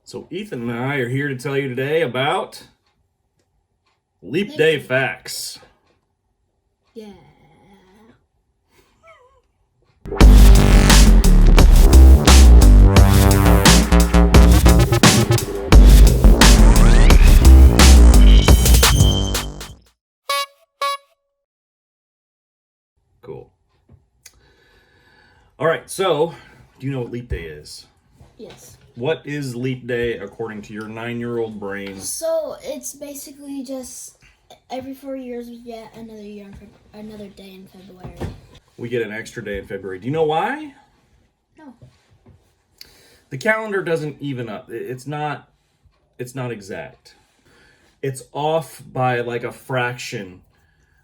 So Ethan and I are here to tell you today about Leap Day facts. Yeah. Cool. All right, so do you know what Leap Day is? Yes. What is Leap Day according to your 9-year-old brain? So it's basically just every 4 years we get another day in February. We get an extra day in February. Do you know why? No. The calendar doesn't even up. It's not exact. It's off by like a fraction.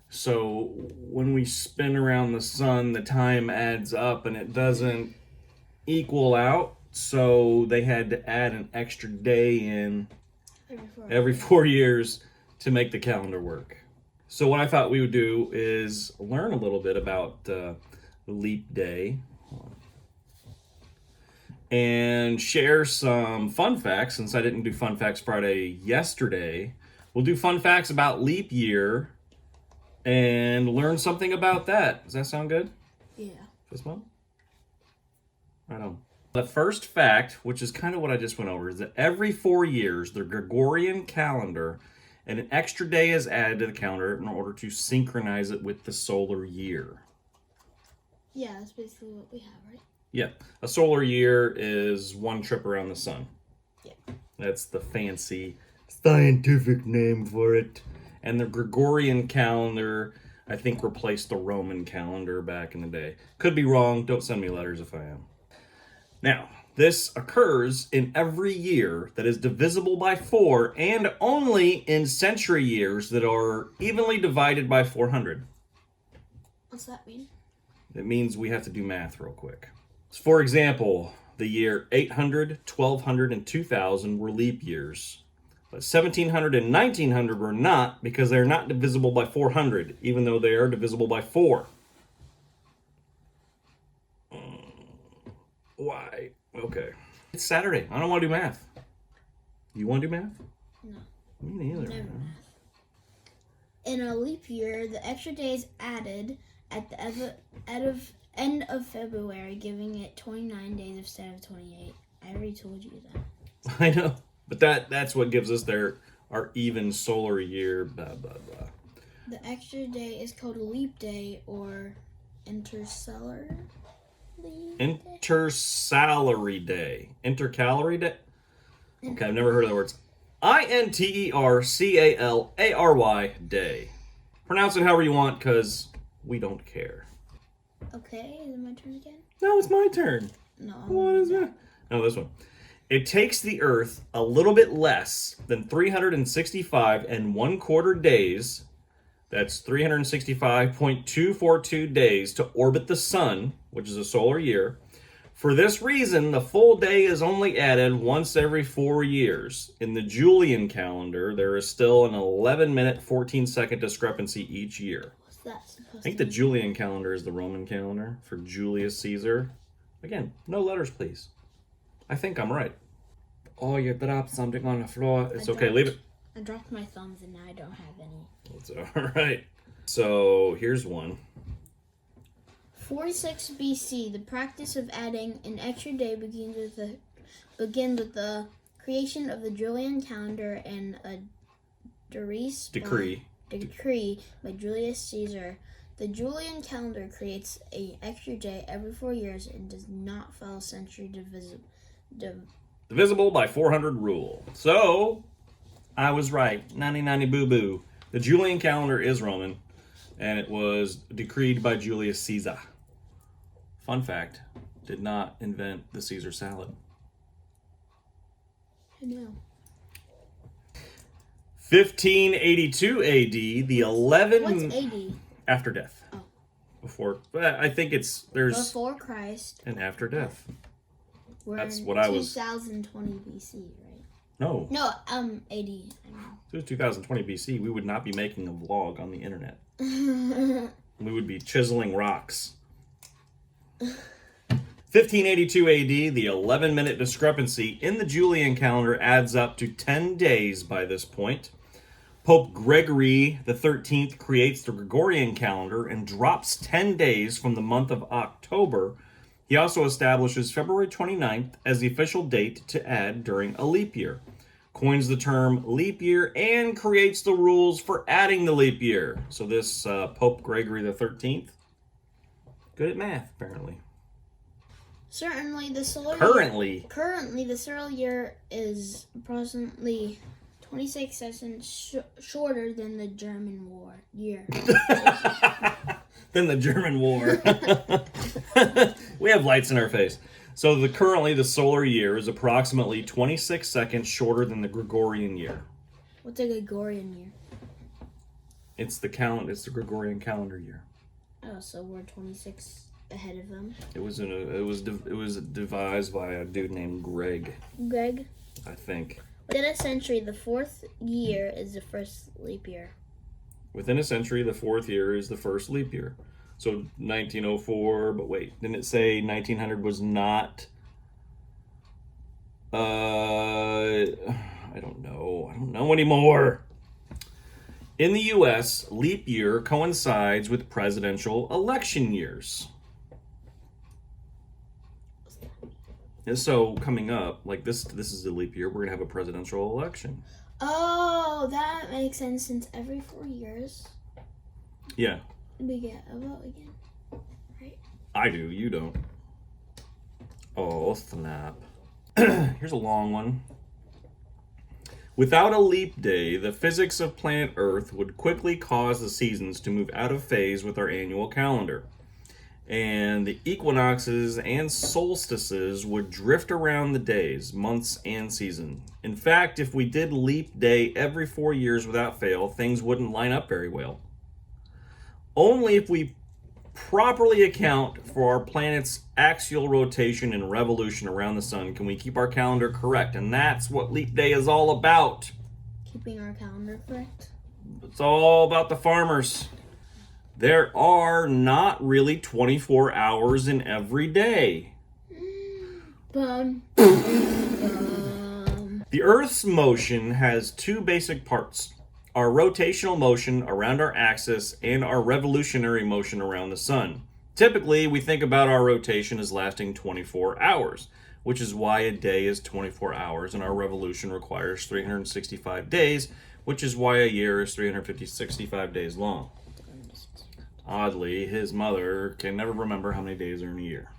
So when we spin around the sun, the time adds up and it doesn't equal out. So they had to add an extra day in every 4 years to make the calendar work. So what I thought we would do is learn a little bit about Leap Day and share some fun facts. Since I didn't do Fun Facts Friday yesterday, we'll do fun facts about leap year and learn something about that. Does that sound good? Yeah. This one? Right on. The first fact, which is kind of what I just went over, is that every 4 years, the Gregorian calendar, and an extra day is added to the calendar in order to synchronize it with the solar year. Yeah, that's basically what we have, right? Yeah. A solar year is one trip around the sun. Yeah. That's the fancy scientific name for it. And the Gregorian calendar, I think, replaced the Roman calendar back in the day. Could be wrong. Don't send me letters if I am. Now, this occurs in every year that is divisible by 4 and only in century years that are evenly divided by 400. What's that mean? It means we have to do math real quick. For example, the year 800, 1200, and 2000 were leap years. But 1700 and 1900 were not because they're not divisible by 400, even though they are divisible by 4. Why? Okay. It's Saturday. I don't want to do math. You want to do math? No. Me neither. Never math. In a leap year, the extra day is added at the end of February, giving it 29 days instead of 28. I already told you that. I know. But that's what gives us our even solar year, blah, blah, blah. The extra day is called a leap day or interstellar. Intersalary day. Intercalary day? Okay, I've never heard of the words. Intercalary day. Pronounce it however you want, because we don't care. Okay, is it my turn again? No, it's my turn. No. What is that? No, this one. It takes the Earth a little bit less than 365 and 1/4 days, that's 365.242 days, to orbit the sun, which is a solar year. For this reason, the full day is only added once every 4 years. In the Julian calendar, there is still an 11-minute, 14-second discrepancy each year. What's that supposed I think to the Julian calendar is the Roman calendar for Julius Caesar. Again, no letters, please. I think I'm right. Oh, you dropped something on the floor. It's okay, leave it. I dropped my thumbs and now I don't have any. It's all right. So here's one. 46 BC, the practice of adding an extra day begins with the creation of the Julian calendar and a decree by Julius Caesar. The Julian calendar creates an extra day every 4 years and does not follow century Divisible by 400 rule. So, I was right. 90 boo-boo. The Julian calendar is Roman, and it was decreed by Julius Caesar. Fun fact, did not invent the Caesar salad. I know. 1582 AD, the 11... What's 80? After death. Oh. Before, I think there's... Before Christ. And after death. We're That's in what I was... 2020 BC, right? No. No, 80. If it was 2020 BC, we would not be making a vlog on the internet. We would be chiseling rocks. 1582 AD, the 11-minute discrepancy in the Julian calendar adds up to 10 days by this point. Pope Gregory XIII creates the Gregorian calendar and drops 10 days from the month of October. He also establishes February 29th as the official date to add during a leap year, coins the term leap year, and creates the rules for adding the leap year. So this Pope Gregory XIII, good at math, apparently. Currently, the solar year is approximately 26 seconds shorter than the German War year. Than the German War. We have lights in our face. So currently the solar year is approximately 26 seconds shorter than the Gregorian year. What's a Gregorian year? It's the Gregorian calendar year. Oh, so we're 26 ahead of them. It was devised by a dude named Greg, I think. Within a century, the fourth year is the first leap year. Within a century, the fourth year is the first leap year. So 1904, but wait, didn't it say 1900 was not? I don't know anymore. In the U.S., leap year coincides with presidential election years. And so coming up, like this is the leap year, we're going to have a presidential election. Oh, that makes sense, since every 4 years Yeah. we get a vote again, right? I do, you don't. Oh, snap. Here's a long one. Without a leap day, the physics of planet Earth would quickly cause the seasons to move out of phase with our annual calendar. And the equinoxes and solstices would drift around the days, months, and season. In fact, if we did leap day every 4 years without fail, things wouldn't line up very well. Only if we properly account for our planet's axial rotation and revolution around the sun can we keep our calendar correct. And that's what leap day is all about. Keeping our calendar correct? It's all about the farmers. There are not really 24 hours in every day. The Earth's motion has two basic parts: our rotational motion around our axis and our revolutionary motion around the sun. Typically, we think about our rotation as lasting 24 hours, which is why a day is 24 hours and our revolution requires 365 days, which is why a year is 365 days long. Oddly, his mother can never remember how many days are in a year.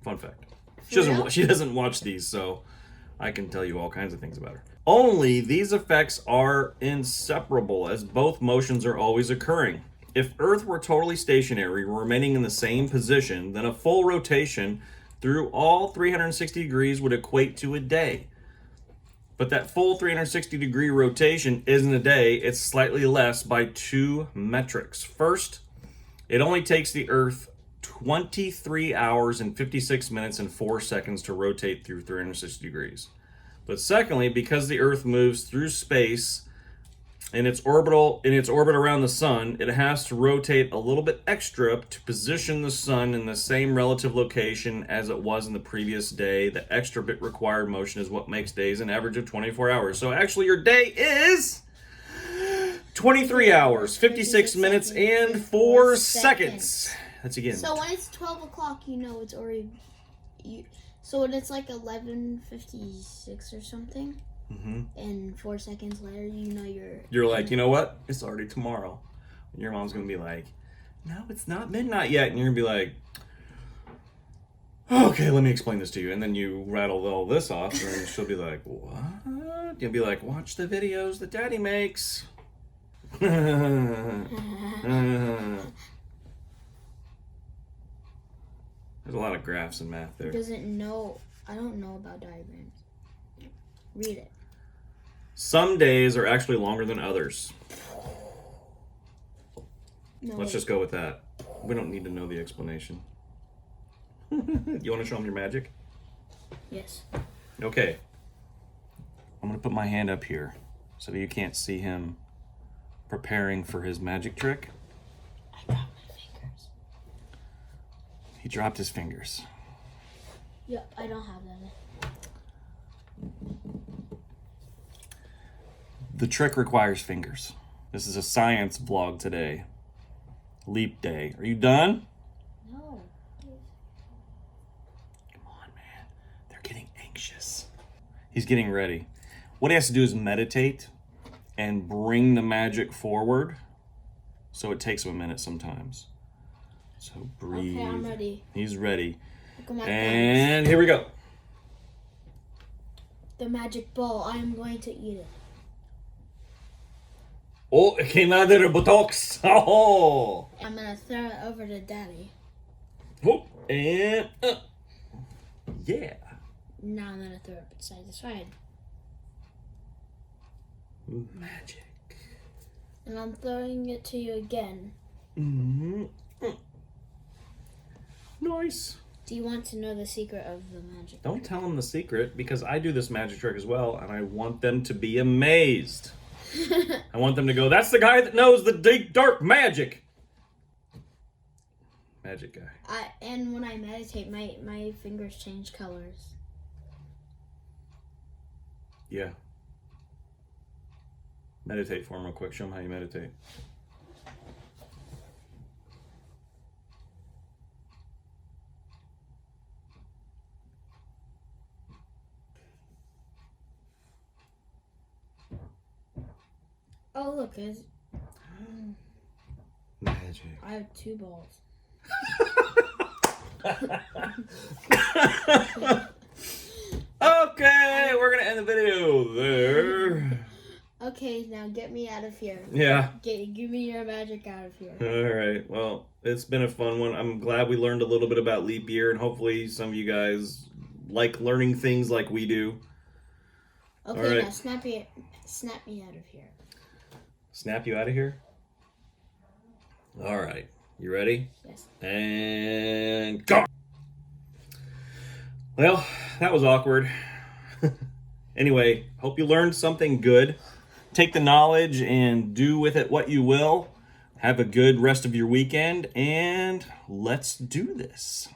Fun fact. She doesn't watch these, so I can tell you all kinds of things about her. Only these effects are inseparable, as both motions are always occurring. If Earth were totally stationary, remaining in the same position, then a full rotation through all 360 degrees would equate to a day. But that full 360-degree rotation isn't a day, it's slightly less by 2 metrics. First, it only takes the Earth 23 hours and 56 minutes and 4 seconds to rotate through 360 degrees. But secondly, because the Earth moves through space in its orbit around the sun, it has to rotate a little bit extra to position the sun in the same relative location as it was in the previous day. The extra bit required motion is what makes days an average of 24 hours. So actually your day is 23 hours, 56 minutes, and 4 seconds. That's again. So when it's 12 o'clock, you know it's already... So when it's like 11:56 or something, and 4 seconds later, you know you're like, you know what? It's already tomorrow. And your mom's gonna be like, no, it's not midnight yet. And you're gonna be like, okay, let me explain this to you. And then you rattle all this off, and she'll be like, what? You'll be like, watch the videos that Daddy makes. There's a lot of graphs and math there. I don't know about diagrams. Read it. Some days are actually longer than others. No, Let's just go with that. We don't need to know the explanation. You want to show him your magic? Yes. Okay. I'm going to put my hand up here so that you can't see him preparing for his magic trick. I got my fingers. He dropped his fingers. Yep, I don't have them. The trick requires fingers. This is a science vlog today. Leap day. Are you done? No. Come on, man. They're getting anxious. He's getting ready. What he has to do is meditate and bring the magic forward. So it takes him a minute sometimes. So breathe. Okay, I'm ready. He's ready. Look at my thumbs. And here we go. The magic ball. I am going to eat it. Oh, it came out of the buttocks. Oh. I'm gonna throw it over to Daddy. Oh, and yeah. Now I'm gonna throw it side to side. Magic. And I'm throwing it to you again. Mm-hmm. Nice. Do you want to know the secret of the magic? Don't tell them the secret, because I do this magic trick as well, and I want them to be amazed. I want them to go, that's the guy that knows the deep, dark magic. Magic guy. And when I meditate, my fingers change colors. Yeah. Meditate for him real quick. Show him how you meditate. Oh, look, it's, Magic. I have 2 balls. Okay, we're gonna end the video there. Okay, now get me out of here. Yeah. Give me your magic out of here. All right. Well, it's been a fun one. I'm glad we learned a little bit about leap year, and hopefully some of you guys like learning things like we do. Okay, All right. now snap me out of here. Snap you out of here? All right. You ready? Yes. And go! Well, that was awkward. Anyway, hope you learned something good. Take the knowledge and do with it what you will. Have a good rest of your weekend, and let's do this.